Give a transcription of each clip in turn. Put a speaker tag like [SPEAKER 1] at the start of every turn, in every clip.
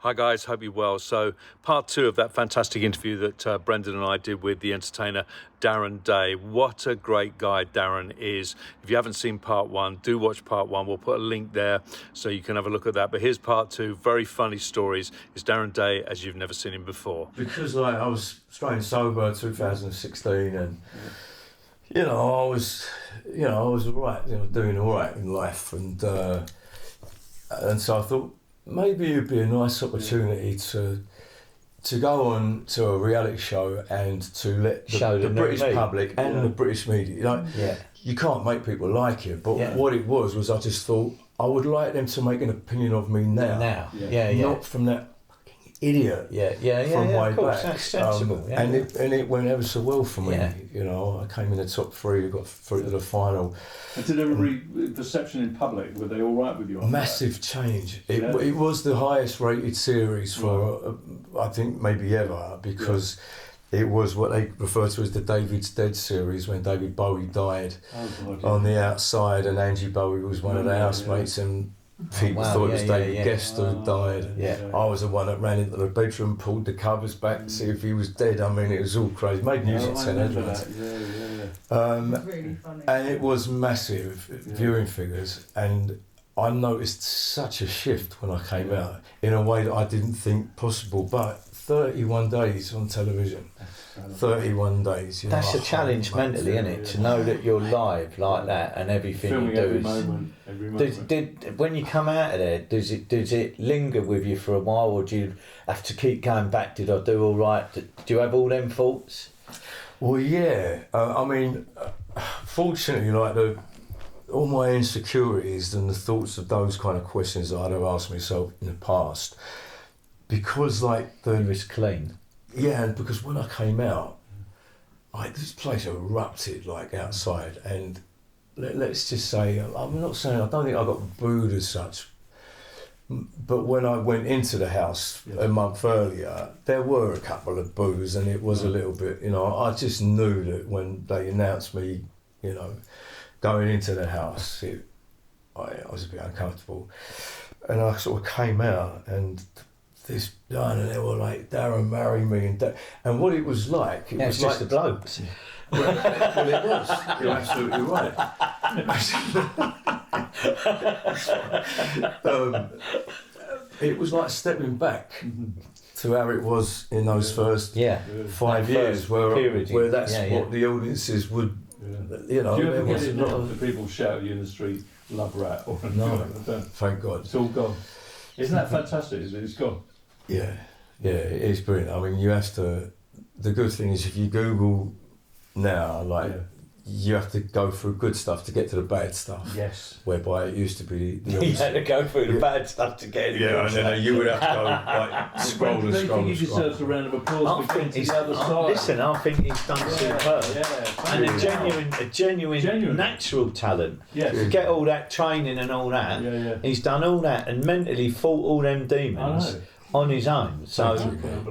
[SPEAKER 1] Hi guys, hope you're well. So part 2 of that fantastic interview that Brendan and I did with the entertainer Darren Day. What a great guy Darren is. If you haven't seen part 1, do watch part 1. We'll put a link there so you can have a look at that. But here's part 2, very funny stories. It's Darren Day as you've never seen him before.
[SPEAKER 2] Because I was straight and sober 2016 and I was all right, doing all right in life and so I thought maybe it'd be a nice opportunity to go on to a reality show and to let the British public and the British media, you can't make people like you, but what it was I just thought I would like them to make an opinion of me now. Not from that idiot from way back.
[SPEAKER 3] That's sensible.
[SPEAKER 2] And it went ever so well for me. I came in the top 3, got through to the final.
[SPEAKER 4] And did everybody perception in public, were they all right with you?
[SPEAKER 2] Massive change. It was the highest rated series for I think maybe ever, because it was what they refer to as the David's Dead series, when David Bowie died on the outside and Angie Bowie was one of the housemates and people thought it was David Guest who died. I was the one that ran into the bedroom, pulled the covers back to see if he was dead. I mean, it was all crazy. Made music 10 headlines.
[SPEAKER 5] Really funny.
[SPEAKER 2] And it was massive viewing figures, and I noticed such a shift when I came out in a way that I didn't think possible. But 31 days on television, 31 days.
[SPEAKER 3] That's a challenge mentally, isn't it? To know that you're live like that and everything
[SPEAKER 4] filming
[SPEAKER 3] you do
[SPEAKER 4] every
[SPEAKER 3] is.
[SPEAKER 4] moment.
[SPEAKER 3] Did when you come out of there, does it linger with you for a while, or do you have to keep going back? Did I do all right? Do you have all them thoughts?
[SPEAKER 2] Well, yeah. I mean, fortunately, all my insecurities and the thoughts of those kind of questions that I'd have asked myself in the past, because
[SPEAKER 3] It was clean.
[SPEAKER 2] Yeah, and because when I came out, this place erupted outside, and let's just say, I'm not saying, I don't think I got booed as such, but when I went into the house a month earlier, there were a couple of boos, and it was a little bit, I just knew that when they announced me, going into the house, I was a bit uncomfortable, and I sort of came out, and this done, and they were like, Darren, marry me, and what it was like, it was
[SPEAKER 3] just
[SPEAKER 2] like
[SPEAKER 3] the blokes.
[SPEAKER 2] Well, it was. You're absolutely right. It was like stepping back to how it was in those first 5 years, where that's what the audiences would,
[SPEAKER 4] Do you ever get it now?
[SPEAKER 2] of
[SPEAKER 4] Do people shout at you in the street, love rat, or
[SPEAKER 2] No,
[SPEAKER 4] don't?
[SPEAKER 2] thank God.
[SPEAKER 4] It's all gone. Isn't that fantastic? It's gone.
[SPEAKER 2] Yeah, it is brilliant. I mean, you have to. The good thing is, if you Google now, you have to go through good stuff to get to the bad stuff.
[SPEAKER 4] Yes.
[SPEAKER 2] Whereby it used to be the
[SPEAKER 3] You had to go through the bad stuff to get it.
[SPEAKER 2] Yeah, and then you would have to go scroll and scroll.
[SPEAKER 4] He deserves a round of applause for getting to the other side.
[SPEAKER 3] Listen, I think he's done superb. And a genuine natural talent.
[SPEAKER 4] Yes.
[SPEAKER 3] To get all that training and all that, he's done all that and mentally fought all them demons on his own. So, do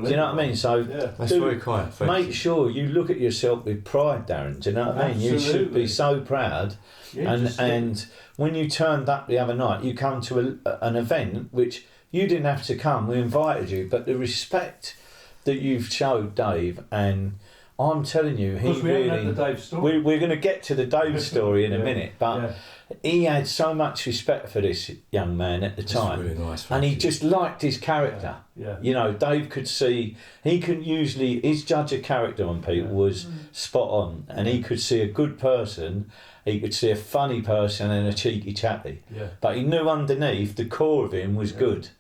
[SPEAKER 3] you know what I mean? So,
[SPEAKER 2] that's very kind.
[SPEAKER 3] Make sure you look at yourself with pride, Darren. Do you know what I mean? You should be so proud. And when you turned up the other night, you come to an event which you didn't have to come. We invited you, but the respect that you've showed Dave, and I'm telling you, he really.
[SPEAKER 4] Haven't had the Dave story.
[SPEAKER 3] We're going to get to the Dave story in a minute, but. He had so much respect for this young man at the time,
[SPEAKER 2] really nice,
[SPEAKER 3] and he just liked his character. Dave could see, he could usually, his judge of character on people was spot on, and he could see a good person, he could see a funny person and a cheeky chappy, but he knew underneath the core of him was good.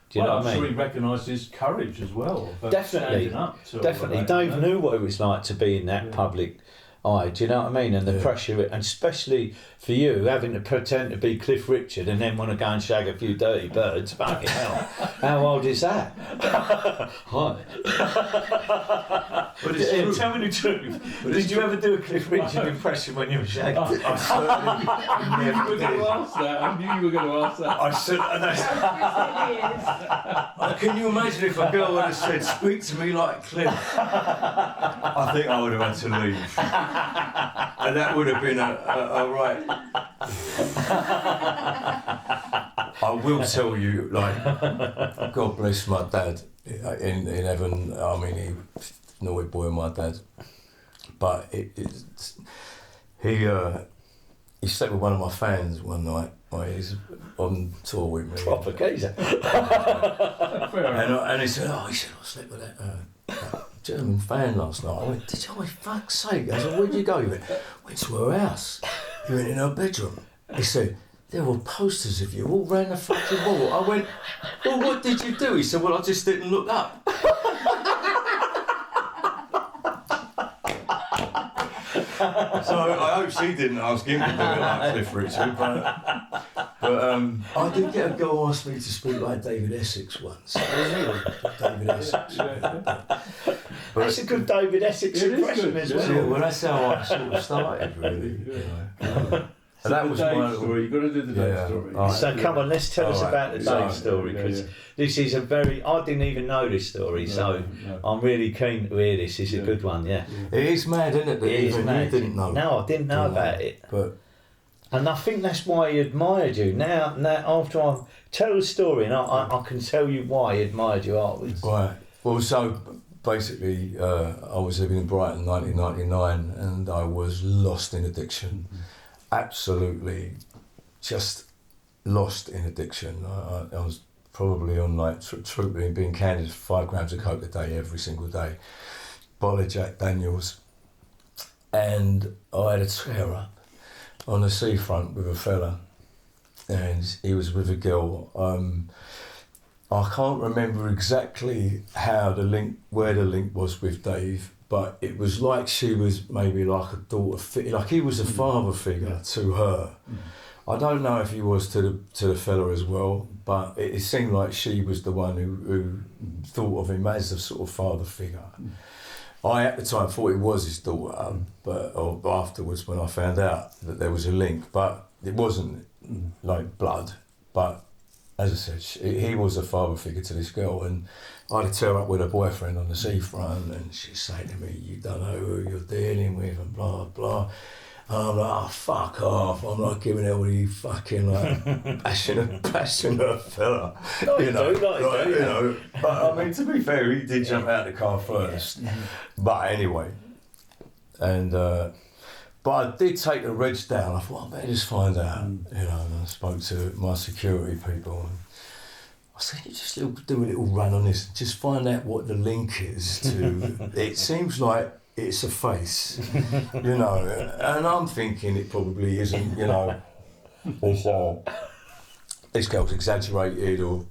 [SPEAKER 3] Do you know what I mean?
[SPEAKER 4] I'm sure he recognised his courage as well.
[SPEAKER 3] Definitely. Dave knew what it was like to be in that public eye, do you know what I mean? And the pressure, and especially for you, having to pretend to be Cliff Richard and then want to go and shag a few dirty birds, fucking hell. How old is that? Hi.
[SPEAKER 2] But it's true.
[SPEAKER 3] Tell me the truth. Did you ever do a Cliff Richard impression when you were shagging?
[SPEAKER 2] I certainly never did.
[SPEAKER 4] I knew you were going to ask that.
[SPEAKER 2] I said, can you imagine if a girl would have said, speak to me like Cliff? I think I would have had to leave. And that would have been a right I will tell you, like, God bless my dad in heaven. I mean, he was a naughty boy, my dad. But he slept with one of my fans one night. He's on tour with me.
[SPEAKER 3] Proper geezer.
[SPEAKER 2] And he said, I slept with that German fan last night. I went, did you? Oh, fuck's sake. I said, where'd you go? He went to her house. He went in her bedroom. He said, there were posters of you all round the fucking wall. I went, well, what did you do? He said, well, I just didn't look up. So I hope she didn't ask him to do it like Cliff Richard, but I did get a girl ask me to speak like David Essex once. David Essex.
[SPEAKER 3] That's a good David Essex impression as well.
[SPEAKER 2] Yeah, well, that's how I sort of started, really. You know. And that was
[SPEAKER 4] Dave
[SPEAKER 2] my
[SPEAKER 4] story. You've got to do the Dave story.
[SPEAKER 2] Right.
[SPEAKER 3] So come on, let's tell us about the Dave story, because this is a very... I didn't even know this story, so I'm really keen to hear this. It's a good one, yeah.
[SPEAKER 2] It is mad, isn't it? That
[SPEAKER 3] It is
[SPEAKER 2] even
[SPEAKER 3] mad.
[SPEAKER 2] you didn't know.
[SPEAKER 3] No, I didn't know about it.
[SPEAKER 2] But
[SPEAKER 3] And I think that's why he admired you. Now after I tell the story, and I can tell you why he admired you afterwards.
[SPEAKER 2] right. Well, so basically, I was living in Brighton, 1999, and I was lost in addiction. Absolutely, just lost in addiction. I was probably on like being candid 5 grams of coke a day every single day, bottle of Jack Daniels, and I had a tear up on the seafront with a fella, and he was with a girl. I can't remember exactly where the link was with Dave, but it was like she was maybe like a daughter, like he was a father figure to her. I don't know if he was to the fella as well, but it seemed like she was the one who thought of him as a sort of father figure. I at the time thought it was his daughter, but afterwards when I found out that there was a link, but it wasn't like blood. But as I said, he was a father figure to this girl, and I had to tear up with her boyfriend on the seafront, and she's saying to me, "You don't know who you're dealing with," and blah blah. And I'm like, "Oh, fuck off! I'm not giving all you fucking like passionate fella." You know. But I mean, to be fair, he did jump out the car first. But anyway, and but I did take the reg down. I thought I better just find out. You know, and I spoke to my security people. And I said, "You just do a little run on this, just find out what the link is to." It seems like it's a face, you know, and I'm thinking it probably isn't, you know, or this girl's exaggerated, or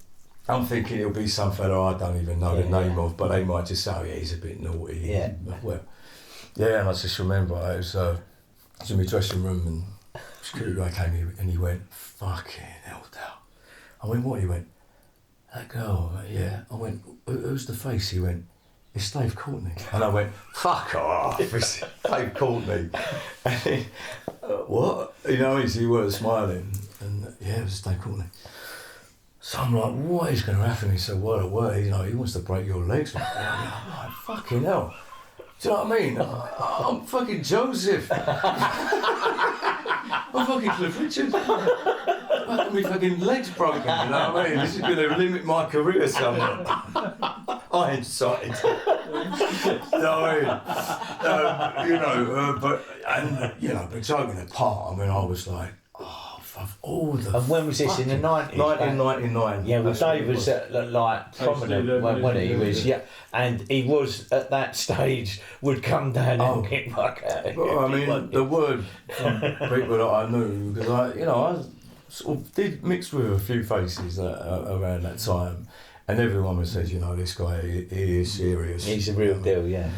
[SPEAKER 2] I'm thinking it'll be some fella I don't even know the name of, but they might just say, "Oh yeah, he's a bit naughty."
[SPEAKER 3] Yeah.
[SPEAKER 2] Well, yeah, and I just remember I was in my dressing room, and security guy came here and he went, "Fucking hell, Dal." I went, "What?" He went, "That girl." Yeah. I went, "Who's the face?" He went, "It's Dave Courtney." And I went, "Fuck off, it's Dave Courtney." And he, "What?" You know, he weren't smiling. And yeah, it was Dave Courtney. So I'm like, what is going to happen? He said, "What a word, you know, he wants to break your legs." I'm like, fucking hell. Do you know what I mean? I'm fucking Joseph. I'm fucking Cliff Richard. My fucking legs broken, you know what I mean? This is going to limit my career somewhat. I incited. You know what I mean? But joking apart, I mean, I was like, of all the.
[SPEAKER 3] And when was this, in the 90s?
[SPEAKER 2] 1999.
[SPEAKER 3] Yeah, well, Dave was like prominent when he was, and he was at that stage, would come down and get fuck out.
[SPEAKER 2] Well, I mean, the word from people that I knew, because I sort of did mix with a few faces around that time, and everyone was said, you know, this guy, he is serious.
[SPEAKER 3] He's a real deal, yeah.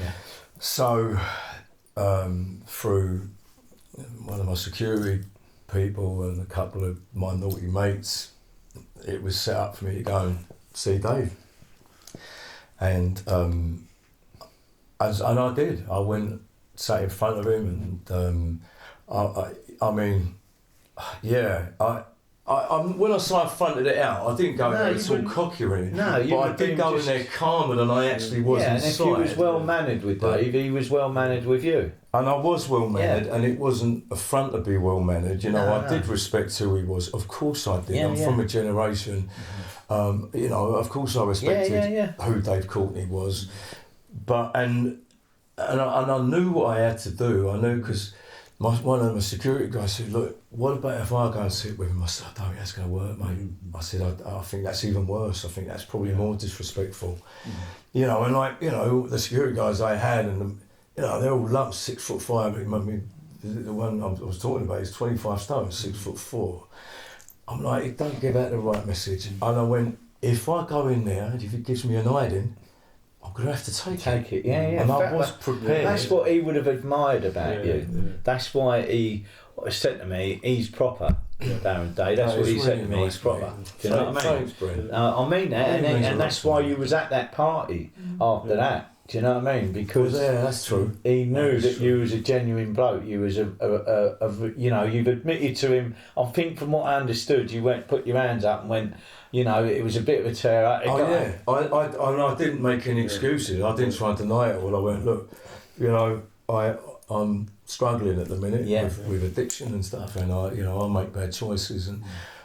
[SPEAKER 2] So, through one of my security people and a couple of my naughty mates, it was set up for me to go and see Dave. And I did. I went, sat in front of him, and when I fronted it out, I didn't go there all cocky or anything.
[SPEAKER 3] No,
[SPEAKER 2] but I did go in there calmer than I actually was
[SPEAKER 3] and
[SPEAKER 2] inside.
[SPEAKER 3] if you was well mannered with Dave, he was well mannered with you.
[SPEAKER 2] And I was well mannered, and it wasn't a front to be well mannered. You know, I did respect who he was. Of course, I did. I'm from a generation. You know, of course, I respected who Dave Courtney was. But and I knew what I had to do. I knew because one of my security guys said, "Look, what about if I go and sit with him?" I said, "I don't think that's going to work, mate." I said, I think that's even worse. I think that's probably more disrespectful." You know, and like, you know, the security guys I had, and you know, they're all lumps, 6'5". I mean, the one I was talking about is 25 stone, 6'4". I'm like, don't give out the right message. And I went, if I go in there and if it gives me an hiding, I'm going to have to take it.
[SPEAKER 3] Yeah.
[SPEAKER 2] And I was prepared.
[SPEAKER 3] That's what he would have admired about you. Yeah. That's why he said to me, he's proper, Darren Day. That's what he said to me, he's proper. Do you know what I mean?
[SPEAKER 2] Thanks, Brent.
[SPEAKER 3] I mean that, and that's why you was at that party after that. Do you know what I mean? Because
[SPEAKER 2] that's true.
[SPEAKER 3] He knew that you was a genuine bloke. You was you know, you've admitted to him. I think from what I understood, you put your hands up and went, you know, it was a bit of a tear up.
[SPEAKER 2] I didn't make any excuses. I didn't try and deny it all. I went, look, you know, I'm struggling at the minute with addiction and stuff, and I make bad choices. And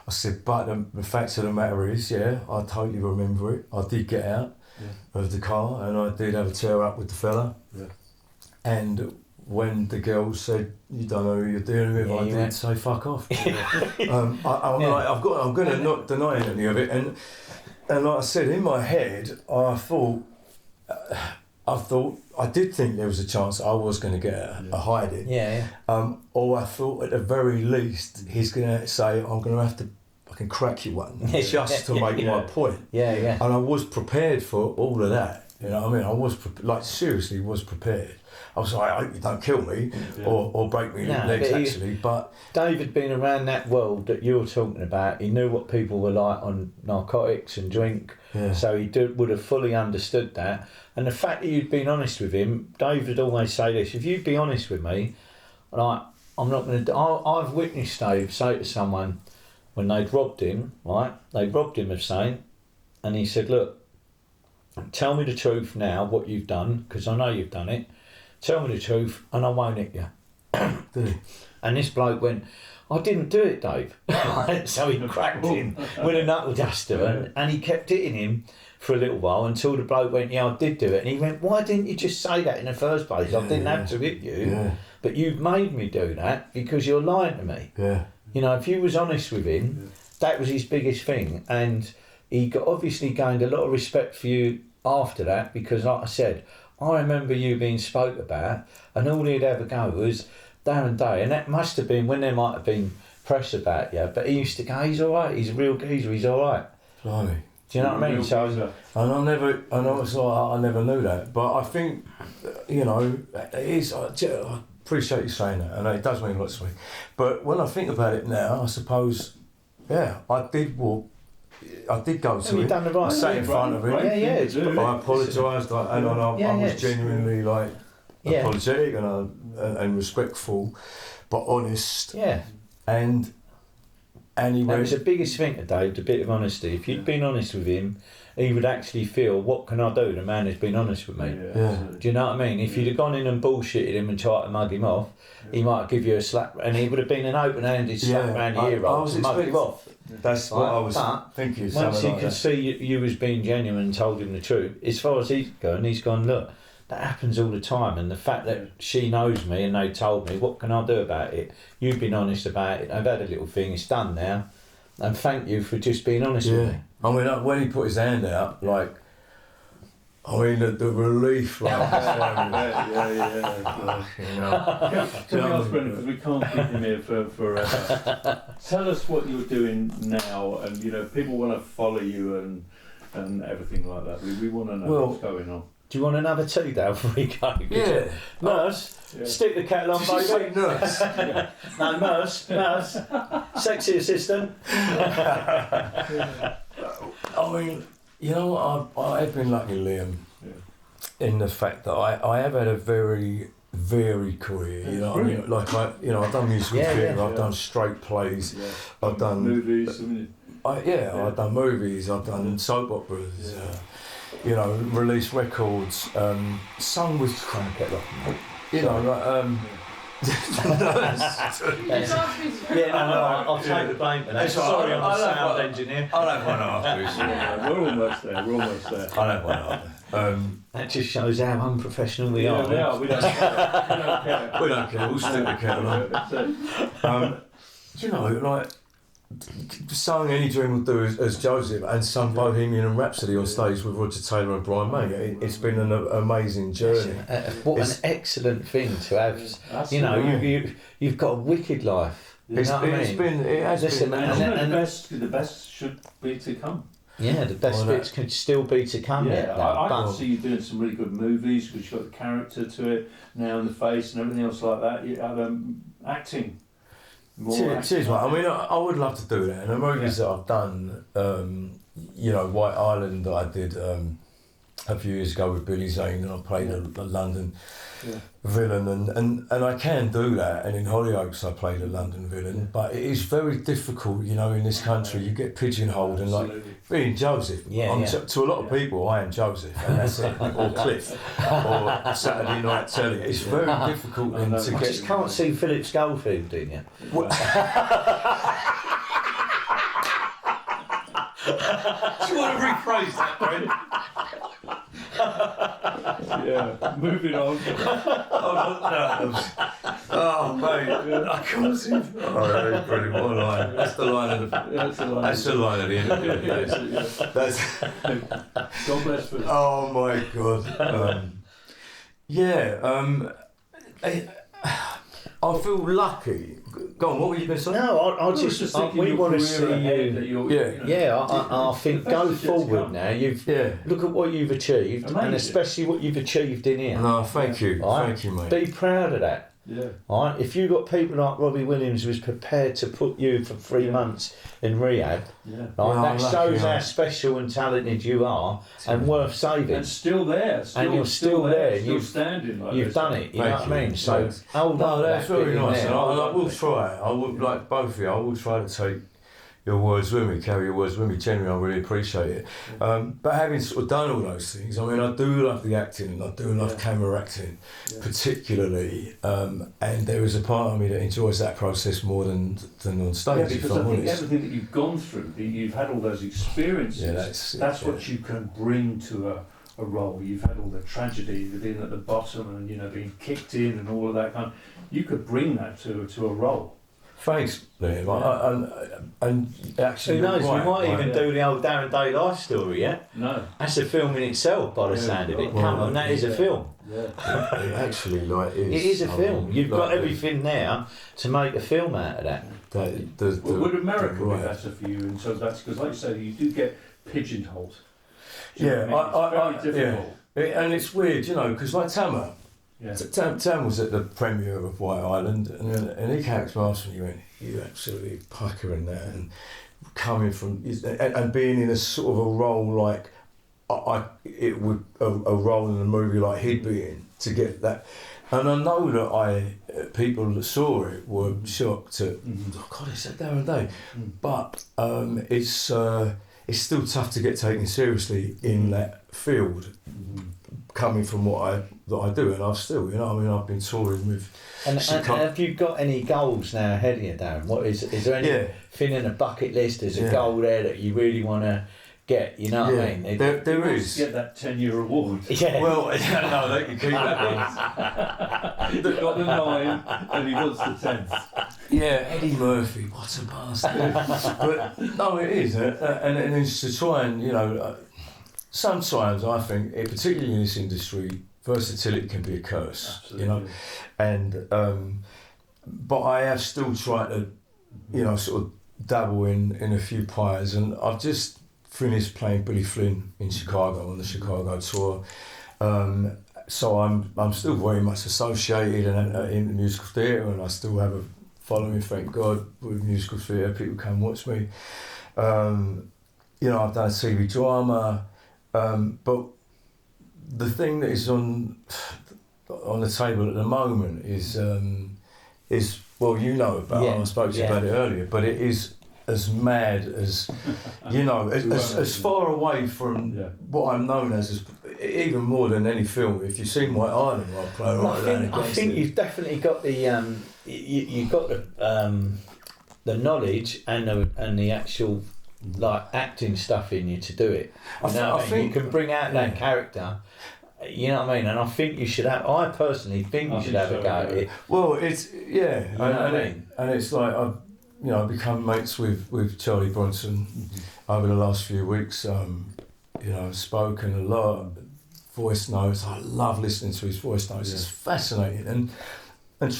[SPEAKER 2] I said, but the fact of the matter is, I totally remember it. I did get out of the car, and I did have a tear up with the fella. Yeah. And when the girl said, "You don't know who you're dealing with," I did say, "Fuck off." I'm going to not deny any of it, and like I said, in my head, I thought I did think there was a chance I was going to get a hiding. Or I thought at the very least he's going to say, "I'm going to have to fucking crack you one," just to make my point. And I was prepared for all of that. You know what I mean? I was seriously was prepared. I was like, I hope you don't kill me or break me legs, but
[SPEAKER 3] Dave had been around that world that you're talking about. He knew what people were like on narcotics and drink, so he would have fully understood that. And the fact that you'd been honest with him, Dave would always say this: if you'd be honest with me, like, I'm not going to. I've witnessed Dave say to someone when they'd robbed him, right? They robbed him of something, and he said, "Look, tell me the truth now, what you've done, because I know you've done it. Tell me the truth and I won't hit you." And this bloke went, "I didn't do it, Dave." So he cracked him with a knuckle duster, and he kept hitting him for a little while until the bloke went, "Yeah, I did do it." And he went, "Why didn't you just say that in the first place? I didn't have to hit you, but you've made me do that because you're lying to me." You know, if you was honest with him, that was his biggest thing. And he obviously gained a lot of respect for you after that, because like I said, I remember you being spoke about, and all he'd ever go was Darren Day, and that must have been when there might have been press about you, but he used to go, "He's all right, he's a real geezer, he's all right."
[SPEAKER 2] Blimey.
[SPEAKER 3] Do you know what I mean? So,
[SPEAKER 2] and I never knew that, but I think, you know, it is. I appreciate you saying that, and it does mean a lot to me. But when I think about it now, I suppose, I did walk. I did go to him. I sat in front of him. I apologised, and I was genuinely apologetic and respectful, but honest. And he went.
[SPEAKER 3] That was the biggest thing today, the bit of honesty. If you'd been honest with him, he would actually feel, "What can I do? The man has been honest with me." Do you know what I mean? If you'd have gone in and bullshitted him and tried to mug him off, he might give you a slap, and he would have been an open-handed slap around the ear to mug him off.
[SPEAKER 2] That's what I was thinking.
[SPEAKER 3] Once he could see you was being genuine and told him the truth, as far as he's gone, "Look, that happens all the time, and the fact that she knows me and they told me, what can I do about it? You've been honest about it. I've had a little thing. It's done now, and thank you for just being honest with me."
[SPEAKER 2] I mean, when he put his hand out, the relief,
[SPEAKER 4] To be honest, Brendan, because we can't keep him here for forever. Tell us what you're doing now, and people want to follow you and everything like that. We want to know what's going on.
[SPEAKER 3] Do you want another tea, Dale, before we go? Nurse, stick the kettle on, baby.
[SPEAKER 2] Say nurse?
[SPEAKER 3] No, nurse. Sexy assistant.
[SPEAKER 2] I mean, I have been lucky, Liam, in the fact that I have had a very, varied career. You know what I mean? Like I've done musical theatre, I've done straight plays, I've done
[SPEAKER 4] movies.
[SPEAKER 2] I've done movies, I've done soap operas. Released records, sung with crack at
[SPEAKER 3] I'll take the blame for that. Sorry, I'm a sound engineer.
[SPEAKER 2] I'll have one after.
[SPEAKER 4] We're almost there.
[SPEAKER 2] I'll have one after.
[SPEAKER 3] That just shows how unprofessional we are.
[SPEAKER 4] We are. We don't care.
[SPEAKER 2] We don't care. We'll stick the kettle on. Sung Any Dream Will Do as Joseph, and sung Bohemian Rhapsody on stage with Roger Taylor and Brian May. It's been an amazing journey.
[SPEAKER 3] What an excellent thing to have. You've got a wicked life.
[SPEAKER 2] It has been.
[SPEAKER 4] The best should be to come.
[SPEAKER 3] Yeah, the best bits can still be to come.
[SPEAKER 4] I can see you doing some really good movies because you've got the character to it now in the face and everything else like that. You have acting.
[SPEAKER 2] Cheers, mate. I mean, I would love to do that. And the movies that I've done, White Island that I did a few years ago with Billy Zane, and I played a London villain, and I can do that. And in Hollyoaks I played a London villain, but it is very difficult, in this country. You get pigeonholed, and like being Joseph. To a lot of people, I am Joseph, and that's it, or Cliff, or Saturday Night Telly. It's very difficult to get.
[SPEAKER 3] I just can't see Philip Schofield in you.
[SPEAKER 2] Do you want to rephrase that, Brent?
[SPEAKER 4] Moving on.
[SPEAKER 2] Mate, I can't see. Oh, brilliant! What a line! That's the line of the. That's the line of the interview. That's.
[SPEAKER 4] God bless you.
[SPEAKER 2] Oh my God. I feel lucky. Go on, what were you going to say?
[SPEAKER 3] No, we want to see you. I think go forward now. Look at what you've achieved, and especially what you've achieved in here.
[SPEAKER 2] No, thank you, thank you, mate.
[SPEAKER 3] Be proud of that.
[SPEAKER 4] Yeah.
[SPEAKER 3] All right. If you've got people like Robbie Williams who was prepared to put you for 3 months in rehab, that shows how special and talented you are and worth saving.
[SPEAKER 4] And still there.
[SPEAKER 3] And you're still there.
[SPEAKER 4] Still standing like
[SPEAKER 3] you've
[SPEAKER 4] this.
[SPEAKER 3] done it. You know what I mean? So hold on.
[SPEAKER 2] That's very nice. And I will try. I would, like both of you, I will try to take your words with me, carry your words with me. Genuinely, I really appreciate it. But having sort of done all those things, I mean, I do love the acting, and I do love camera acting, particularly. And there is a part of me that enjoys that process more than on stage.
[SPEAKER 4] Yeah, because I think everything that you've gone through, you've had all those experiences. That's what you can bring to a role. You've had all the tragedy, the being at the bottom, and being kicked in, and all of that kind. You could bring that to a role.
[SPEAKER 2] Thanks, Liam. And actually,
[SPEAKER 3] who knows? We might even do the old Darren Day life story. Yeah.
[SPEAKER 4] No.
[SPEAKER 3] That's a film in itself, by the sound of it. Come on, that is a film.
[SPEAKER 2] Yeah. It actually is.
[SPEAKER 3] It is a film. You've got everything there to make a film out of that.
[SPEAKER 4] Would America be better for you in terms of that? Because, like you say, you do get pigeonholed. It's very difficult.
[SPEAKER 2] And it's weird, because like Tama. Yeah. Tam was at the premiere of White Island, and he came to us and he went, "You absolutely pucker in that," and coming from and being in a sort of a role like a role in a movie like he'd be in, to get that. And I know that people that saw it were shocked at, oh God, it's that Darren Day, but it's still tough to get taken seriously in that field. Coming from what I do, and I've still, I've been touring with.
[SPEAKER 3] And have you got any goals now ahead of you, Darren? What is there anything in a bucket list? There's a goal there that you really want to get. You know what I mean?
[SPEAKER 4] There is. Get that 10-year award.
[SPEAKER 3] Yeah.
[SPEAKER 2] Well, no, they can keep that.
[SPEAKER 4] He's got the 9 and he wants the 10th.
[SPEAKER 2] Yeah, Eddie Murphy, what a bastard! But no, it is, and it's to try and sometimes I think, particularly in this industry, versatility can be a curse.
[SPEAKER 4] Absolutely.
[SPEAKER 2] And but I have still tried to, sort of dabble in a few pies, and I've just finished playing Billy Flynn in Chicago on the Chicago tour. So I'm still very much associated in the musical theatre, and I still have a following, thank God, with musical theatre. People come watch me. I've done a TV drama. But the thing that is on on the table at the moment is well, you know about it, I spoke to you about it earlier, but it is as mad as, you know, as far away from what I'm known as even more than any film. If you've seen White Island, I'll play right down against
[SPEAKER 3] I think you've definitely got the you've got the knowledge and the actual like acting stuff in you to do it. I think you can bring out that character. You know what I mean? And I think you should have. I personally think you should have a go at it.
[SPEAKER 2] Well, it's
[SPEAKER 3] You know what I mean?
[SPEAKER 2] and it's like I've become mates with Charlie Bronson over the last few weeks. You know, I've spoken a lot, voice notes. I love listening to his voice notes. It's fascinating and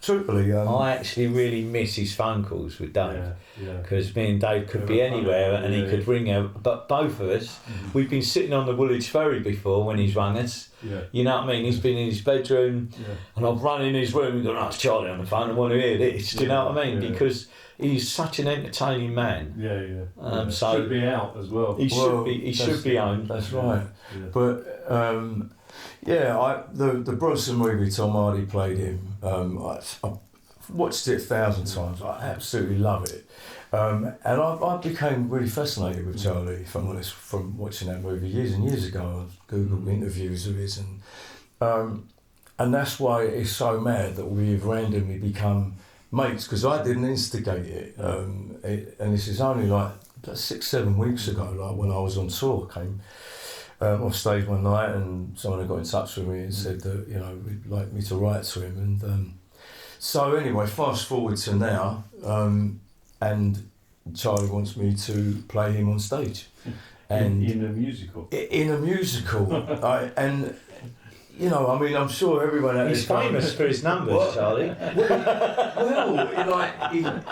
[SPEAKER 2] truthfully,
[SPEAKER 3] I actually really miss his phone calls with Dave because me and Dave could be anywhere and he could ring out. But both of us, we've been sitting on the Woolwich Ferry before when he's rung us. You know what I mean? He's been in his bedroom and I've run in his room and gone, "Oh, it's Charlie on the phone. I want to hear this." Do you know what I mean? Because he's such an entertaining man. So
[SPEAKER 4] should be out as well.
[SPEAKER 3] He should be owned.
[SPEAKER 2] That's right. But the Bronson movie, Tom Hardy played him. I've watched it 1,000 times. I absolutely love it. And I became really fascinated with Charlie, if I'm honest, from watching that movie years and years ago. I Googled interviews of his, and that's why it's so mad that we've randomly become mates, because I didn't instigate it. And this is only like 6-7 weeks ago, like when I was on tour, came off stage one night and someone had got in touch with me and said that, you know, we'd like me to write to him. And so anyway, fast forward to now, and Charlie wants me to play him on stage. And
[SPEAKER 4] in a musical?
[SPEAKER 2] In a musical. And, you know, I mean, I'm sure everyone out there...
[SPEAKER 3] He's famous for his numbers, Charlie.
[SPEAKER 2] Well, like,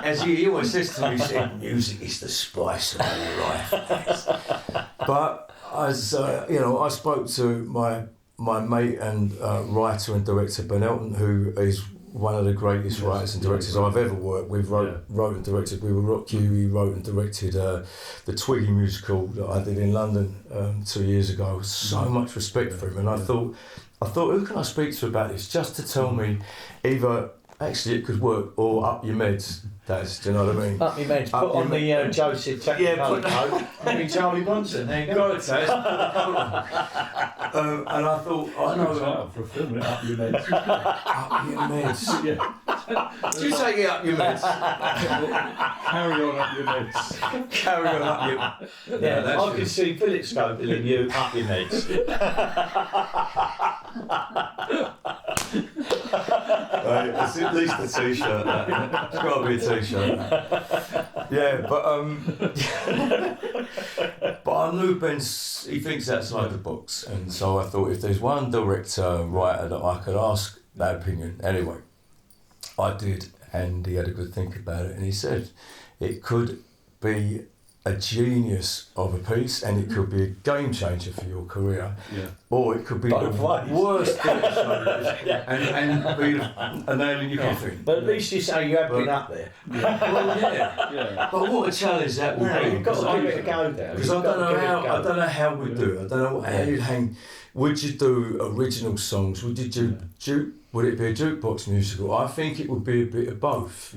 [SPEAKER 2] as he always says to me, he said, music is the spice of all life. But as, you know, I spoke to my mate and writer and director, Ben Elton, who is one of the greatest writers and directors I've ever worked with, wrote and directed We Will Rock You. He wrote and directed the Twiggy musical that I did in London 2 years ago. So much respect for him, and I thought, who can I speak to about this? Just to tell me either actually it could work or up your meds, Daz. Do you know what I mean?
[SPEAKER 3] Up your meds. Put on the Joseph Technicolor coat. Maybe Charlie Bronson. There you go.
[SPEAKER 2] Got it, Daz. And I thought, I know
[SPEAKER 4] for a film, Up Your Meds.
[SPEAKER 2] Up your meds. Do you take it up your meds?
[SPEAKER 4] Carry on up your meds.
[SPEAKER 2] Carry on up your.
[SPEAKER 3] Yeah, I can see Philip Scopely you up your meds.
[SPEAKER 2] It's at least a t-shirt. It's got to be a t-shirt. Yeah, but I knew he thinks outside the box, and so I thought if there's one director, writer that I could ask that opinion. Anyway, I did, and he had a good think about it, and he said it could be a genius of a piece, and it could be a game changer for your career, or it could be the worst thing and be a nail in your coffin.
[SPEAKER 3] But at least you say you have been up there.
[SPEAKER 2] Well, but what a challenge that would be!
[SPEAKER 3] You've got to give it a go there.
[SPEAKER 2] Because I don't know how we'd do it. I don't know how you'd hang. Would you do original songs? Would you do? Would it be a jukebox musical? I think it would be a bit of both.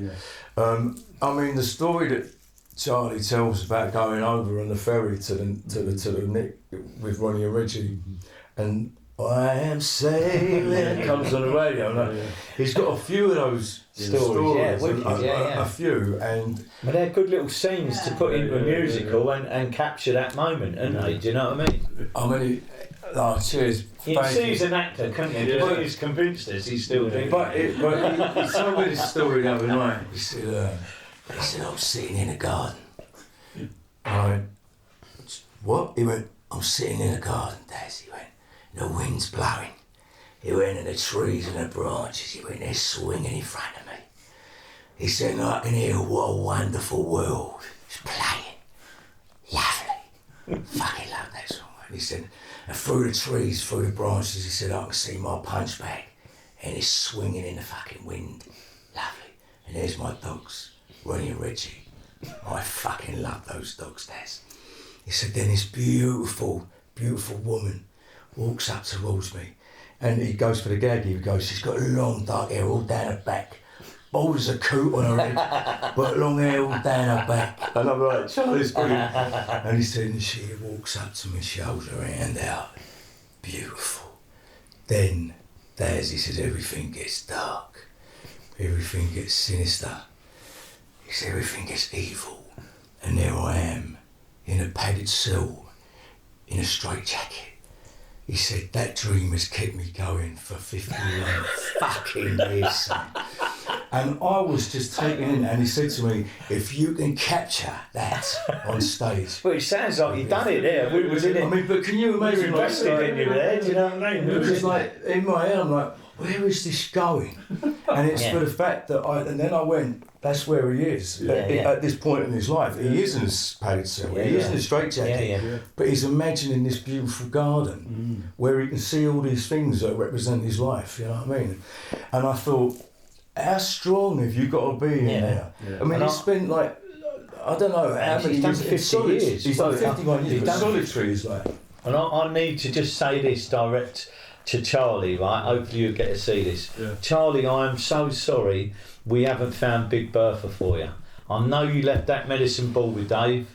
[SPEAKER 2] I mean, the story that Charlie tells about going over on the ferry to the Nick with Ronnie and Reggie, and I am sailing comes on the radio. He's got a few of those stories, a few, and
[SPEAKER 3] but they're good little scenes to put into a musical and capture that moment, aren't they? Do you know what I mean?
[SPEAKER 2] I mean, cheers.
[SPEAKER 3] You can see he's an actor, can't you? But he's convinced us he's still doing
[SPEAKER 2] But he told me this story the other night. He said, I'm sitting in a garden. I went, what? He went, I'm sitting in a garden, Daz. He went, the wind's blowing. He went, and the trees and the branches, he went, they're swinging in front of me. He said, I can hear what a wonderful world. It's playing. Lovely. Fucking love that song. And he said, and through the trees, through the branches, he said, I can see my punch bag, and it's swinging in the fucking wind. Lovely. And there's my dogs, Ronnie and Reggie. I fucking love those dogs, Daz. He said, then this beautiful, beautiful woman walks up towards me, And he goes for the gag. He goes, she's got long dark hair all down her back. Bald as a coot on her head, but long hair all down her back. And I'm like, Charlie's brilliant. And he said, and she walks up to me, she holds her hand out. Beautiful. Then, Daz, he said, everything gets dark. Everything gets sinister. He said, everything gets evil. And there I am, in a padded cell, in a straitjacket. He said, that dream has kept me going for 51 fucking years, son. And I was just taken in, and he said to me, if you can capture that on stage.
[SPEAKER 3] Well, it sounds like you've done it there. We was in it.
[SPEAKER 2] I mean, but can you imagine?
[SPEAKER 3] We were invested in you there, do you know what I mean?
[SPEAKER 2] It was like, in my head, I'm like, where is this going? And it's for the fact that and then I went, that's where he is at this point in his life. He is in a padded cell, he is in a straitjacket, but he's imagining this beautiful garden where he can see all these things that represent his life, you know what I mean? And I thought, how strong have you got to be in there? I mean, he spent like, I don't know, how many
[SPEAKER 3] years?
[SPEAKER 2] He's done 50 years. He's done 51 years. He's done solitary, he's like.
[SPEAKER 3] And I need to just say this direct to Charlie, right? Hopefully you'll get to see this. Yeah. Charlie, I am so sorry we haven't found Big Bertha for you. I know you left that medicine ball with Dave,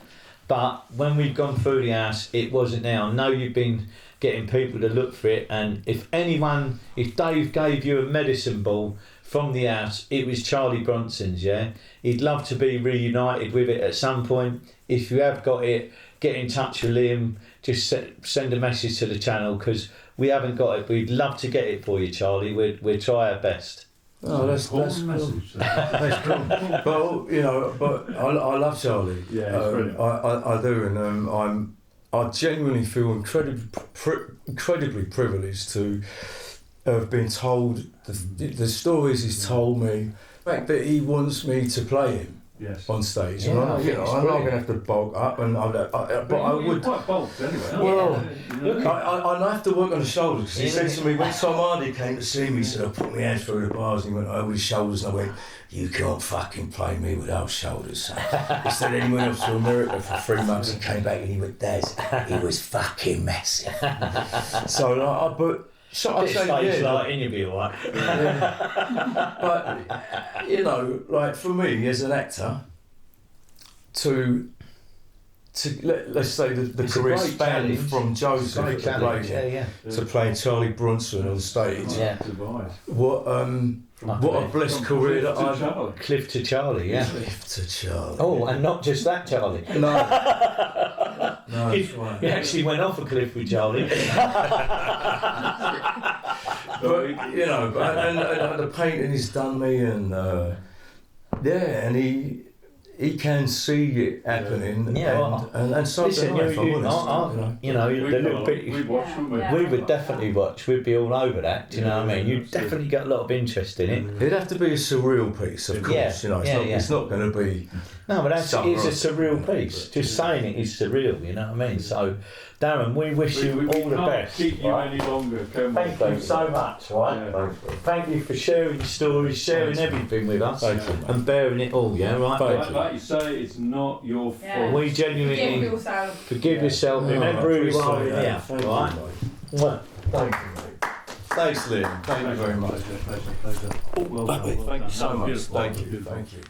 [SPEAKER 3] but when we've gone through the house, it wasn't there. I know you've been getting people to look for it, and if Dave gave you a medicine ball from the house, it was Charlie Bronson's, yeah? He'd love to be reunited with it at some point. If you have got it, get in touch with Liam, just send a message to the channel, because we haven't got it. We'd love to get it for you, Charlie. We'll try our best.
[SPEAKER 2] Oh, that's cool. That's cool. But you know, but I love Charlie.
[SPEAKER 4] Yeah, brilliant.
[SPEAKER 2] I do, and I genuinely feel incredibly privileged to have been told the stories he's told me. The fact that he wants me to play him.
[SPEAKER 4] Yes.
[SPEAKER 2] On stage, I'm not going to have to bulk up, but I would.
[SPEAKER 4] Quite bulked anyway.
[SPEAKER 2] Well, I have to work on the shoulders. Because he said to me when Tom Hardy came to see me, he said, I put my hands through the bars, and he went over his shoulders, and I went, you can't fucking play me without shoulders, son. He said, anyone else to America for 3 months, and came back, and he went, Daz, he was fucking massive. So I say,
[SPEAKER 3] like in, you'll be alright.
[SPEAKER 2] But you know, like for me as an actor, let's say the career span from Joseph to playing Charlie Bronson on stage.
[SPEAKER 3] Yeah.
[SPEAKER 2] What a blessed career that I've.
[SPEAKER 3] Cliff to Charlie, yeah.
[SPEAKER 2] Cliff to Charlie.
[SPEAKER 3] Oh, and not just that, Charlie.
[SPEAKER 2] No,
[SPEAKER 3] he actually went off a cliff with Charlie.
[SPEAKER 2] But you know, and the painting he's done me, and and he can see it happening, and so
[SPEAKER 3] listen, you know, the little bit
[SPEAKER 4] we watched, wouldn't we?
[SPEAKER 3] We would definitely watch. We'd be all over that. Do you know what I mean? You definitely got a lot of interest in it.
[SPEAKER 2] It'd have to be a surreal piece, of course. You know, it's not going to be.
[SPEAKER 3] No, but it's a surreal piece. Just saying it is surreal. You know what I mean? So, Darren, we wish you all the best.
[SPEAKER 4] Keep you any longer.
[SPEAKER 3] Thank you so much. Right? Yeah. Thank you for sharing your stories, sharing everything with us, and bearing it all. Yeah, right.
[SPEAKER 4] Like you say, it's not your fault.
[SPEAKER 3] We genuinely forgive yourself. Remember who you are in here. Right?
[SPEAKER 2] Thank you, mate. Thanks, Liam. Thank you very much.
[SPEAKER 4] Pleasure. Well done.
[SPEAKER 2] Thank you so much. Thank you.